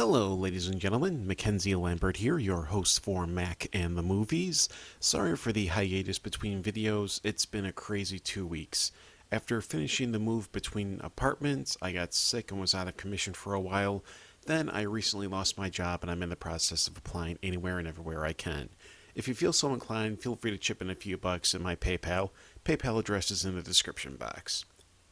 Hello, ladies and gentlemen. Mackenzie Lambert here, your host for Mack and the Movies. Sorry for the hiatus between videos. It's been a crazy 2 weeks. After finishing the move between apartments, I got sick and was out of commission for a while. Then I recently lost my job and I'm in the process of applying anywhere and everywhere I can. If you feel so inclined, feel free to chip in a few bucks in my PayPal. PayPal address is in the description box.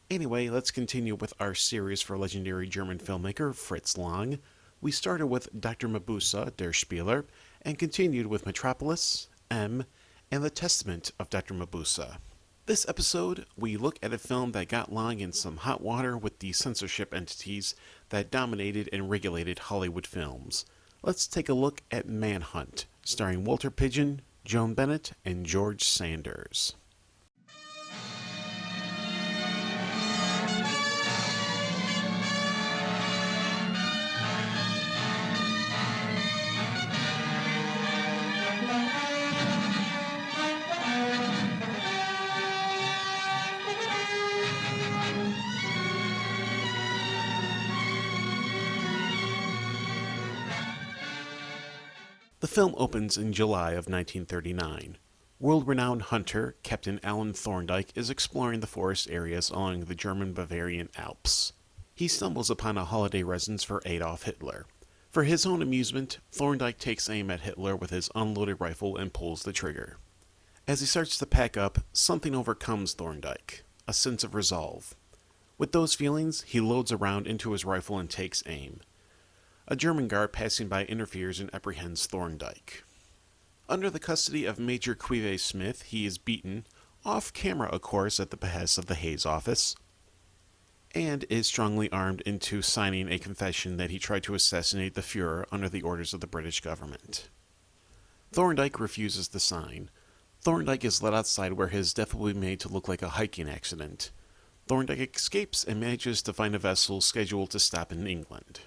Anyway, let's continue with our series for legendary German filmmaker Fritz Lang. We started with Dr. Mabuse, Der Spieler, and continued with Metropolis, M, and The Testament of Dr. Mabuse. This episode, we look at a film that got Lang in some hot water with the censorship entities that dominated and regulated Hollywood films. Let's take a look at Manhunt, starring Walter Pidgeon, Joan Bennett, and George Sanders. The film opens in July of 1939. World-renowned hunter Captain Alan Thorndike is exploring the forest areas along the German Bavarian Alps. He stumbles upon a holiday residence for Adolf Hitler. For his own amusement, Thorndike takes aim at Hitler with his unloaded rifle and pulls the trigger. As he starts to pack up, something overcomes Thorndike, a sense of resolve. With those feelings, he loads a round into his rifle and takes aim. A German guard passing by interferes and apprehends Thorndike. Under the custody of Major Quive Smith, he is beaten, off camera of course at the behest of the Hayes office, and is strongly armed into signing a confession that he tried to assassinate the Fuhrer under the orders of the British government. Thorndike refuses to sign. Thorndike is led outside where his death will be made to look like a hiking accident. Thorndike escapes and manages to find a vessel scheduled to stop in England.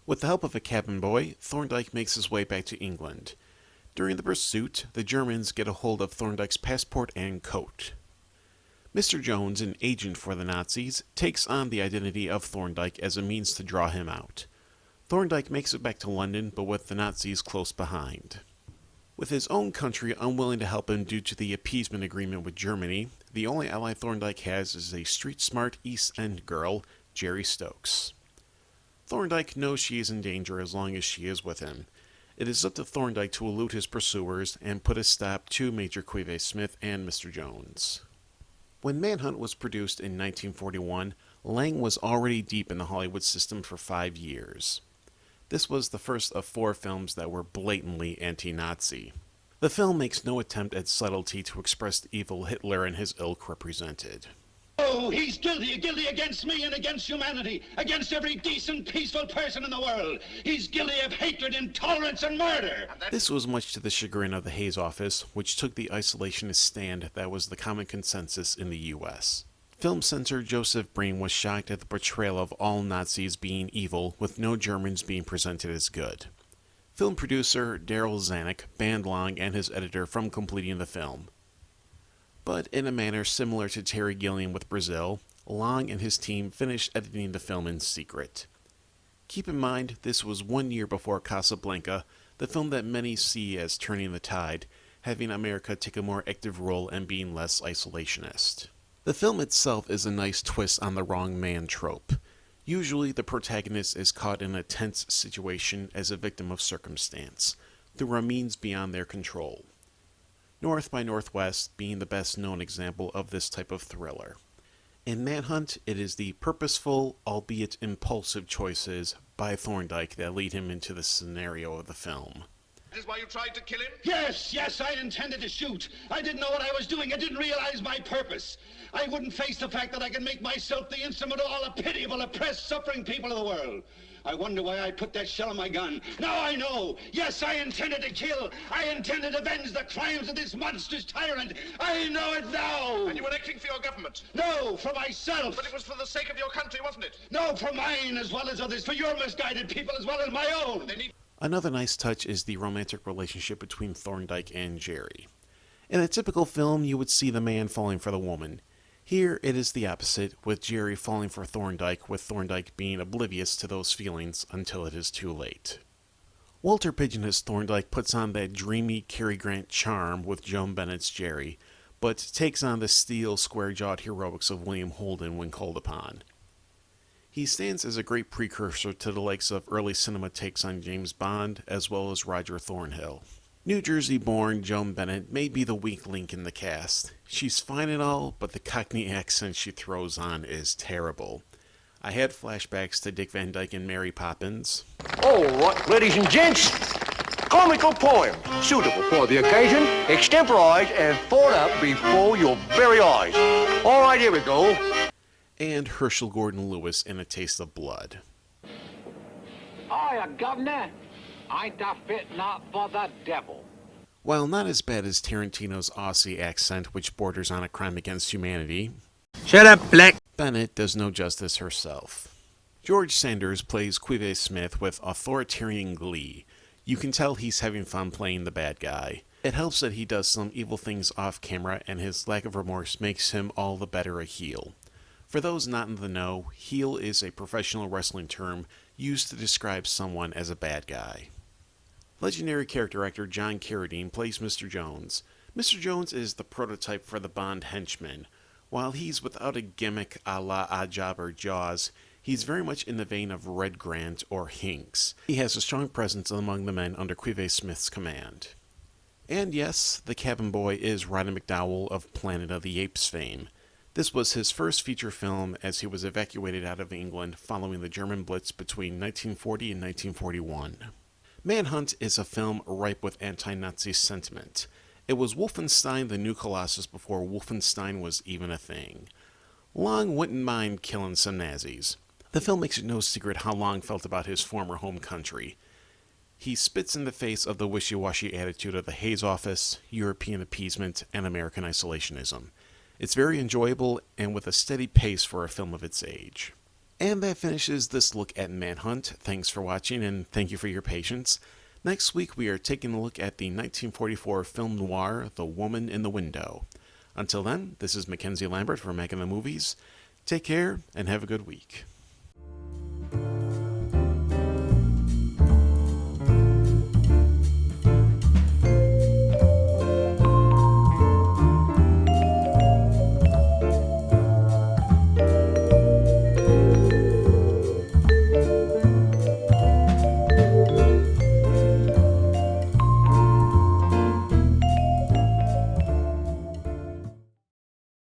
With the help of a cabin boy, Thorndike makes his way back to England. During the pursuit, the Germans get a hold of Thorndike's passport and coat. Mr. Jones, an agent for the Nazis, takes on the identity of Thorndike as a means to draw him out. Thorndike makes it back to London, but with the Nazis close behind. With his own country unwilling to help him due to the appeasement agreement with Germany, the only ally Thorndike has is a street-smart East End girl, Jerry Stokes. Thorndike knows she is in danger as long as she is with him. It is up to Thorndike to elude his pursuers and put a stop to Major Quive Smith and Mr. Jones. When Manhunt was produced in 1941, Lang was already deep in the Hollywood system for 5 years. This was the first of 4 films that were blatantly anti-Nazi. The film makes no attempt at subtlety to express the evil Hitler and his ilk represented. Oh, he's guilty against me and against humanity, against every decent, peaceful person in the world. He's guilty of hatred, intolerance, and murder. This was much to the chagrin of the Hayes office, which took the isolationist stand that was the common consensus in the U.S. Film censor Joseph Breen was shocked at the portrayal of all Nazis being evil, with no Germans being presented as good. Film producer Daryl Zanuck banned Lang and his editor from completing the film. But in a manner similar to Terry Gilliam with Brazil, Lang and his team finished editing the film in secret. Keep in mind, this was 1 year before Casablanca, the film that many see as turning the tide, having America take a more active role and being less isolationist. The film itself is a nice twist on the wrong man trope. Usually the protagonist is caught in a tense situation as a victim of circumstance, through a means beyond their control. North by Northwest being the best known example of this type of thriller. In Manhunt, it is the purposeful, albeit impulsive choices by Thorndike that lead him into the scenario of the film. This is why you tried to kill him? Yes, I intended to shoot. I didn't know what I was doing. I didn't realize my purpose. I wouldn't face the fact that I can make myself the instrument of all the pitiable, oppressed, suffering people of the world. I wonder why I put that shell in my gun. Now I know. Yes, I intended to kill. I intended to avenge the crimes of this monstrous tyrant. I know it now. And you were acting for your government? No, for myself. But it was for the sake of your country, wasn't it? No, for mine as well as others. For your misguided people as well as my own. Another nice touch is the romantic relationship between Thorndike and Jerry. In a typical film, you would see the man falling for the woman. Here it is the opposite, with Jerry falling for Thorndyke, with Thorndyke being oblivious to those feelings until it is too late. Walter Pidgeon as Thorndyke puts on that dreamy Cary Grant charm with Joan Bennett's Jerry, but takes on the steel, square-jawed heroics of William Holden when called upon. He stands as a great precursor to the likes of early cinema takes on James Bond, as well as Roger Thornhill. New Jersey-born Joan Bennett may be the weak link in the cast. She's fine and all, but the Cockney accent she throws on is terrible. I had flashbacks to Dick Van Dyke and Mary Poppins. All right, ladies and gents, comical poem, suitable for the occasion, extemporized and thought up before your very eyes. All right, here we go. And Herschel Gordon Lewis in A Taste of Blood. Hiya, Governor. Ain't a fit not for the devil. While not as bad as Tarantino's Aussie accent, which borders on a crime against humanity, Shut up, Black. Bennett does no justice herself. George Sanders plays Quive Smith with authoritarian glee. You can tell he's having fun playing the bad guy. It helps that he does some evil things off camera, and his lack of remorse makes him all the better a heel. For those not in the know, heel is a professional wrestling term used to describe someone as a bad guy. Legendary character actor John Carradine plays Mr. Jones. Mr. Jones is the prototype for the Bond henchman. While he's without a gimmick a la Oddjob or Jaws, he's very much in the vein of Red Grant or Hinks. He has a strong presence among the men under Quive Smith's command. And yes, the cabin boy is Roddy McDowall of Planet of the Apes fame. This was his first feature film as he was evacuated out of England following the German Blitz between 1940 and 1941. Manhunt is a film ripe with anti-Nazi sentiment. It was Wolfenstein the New Colossus before Wolfenstein was even a thing. Long wouldn't mind killing some Nazis. The film makes it no secret how Long felt about his former home country. He spits in the face of the wishy-washy attitude of the Hayes Office, European appeasement, and American isolationism. It's very enjoyable and with a steady pace for a film of its age. And that finishes this look at Manhunt. Thanks for watching and thank you for your patience. Next week we are taking a look at the 1944 film noir The Woman in the Window. Until then, this is Mackenzie Lambert for Mack the Movies. Take care and have a good week.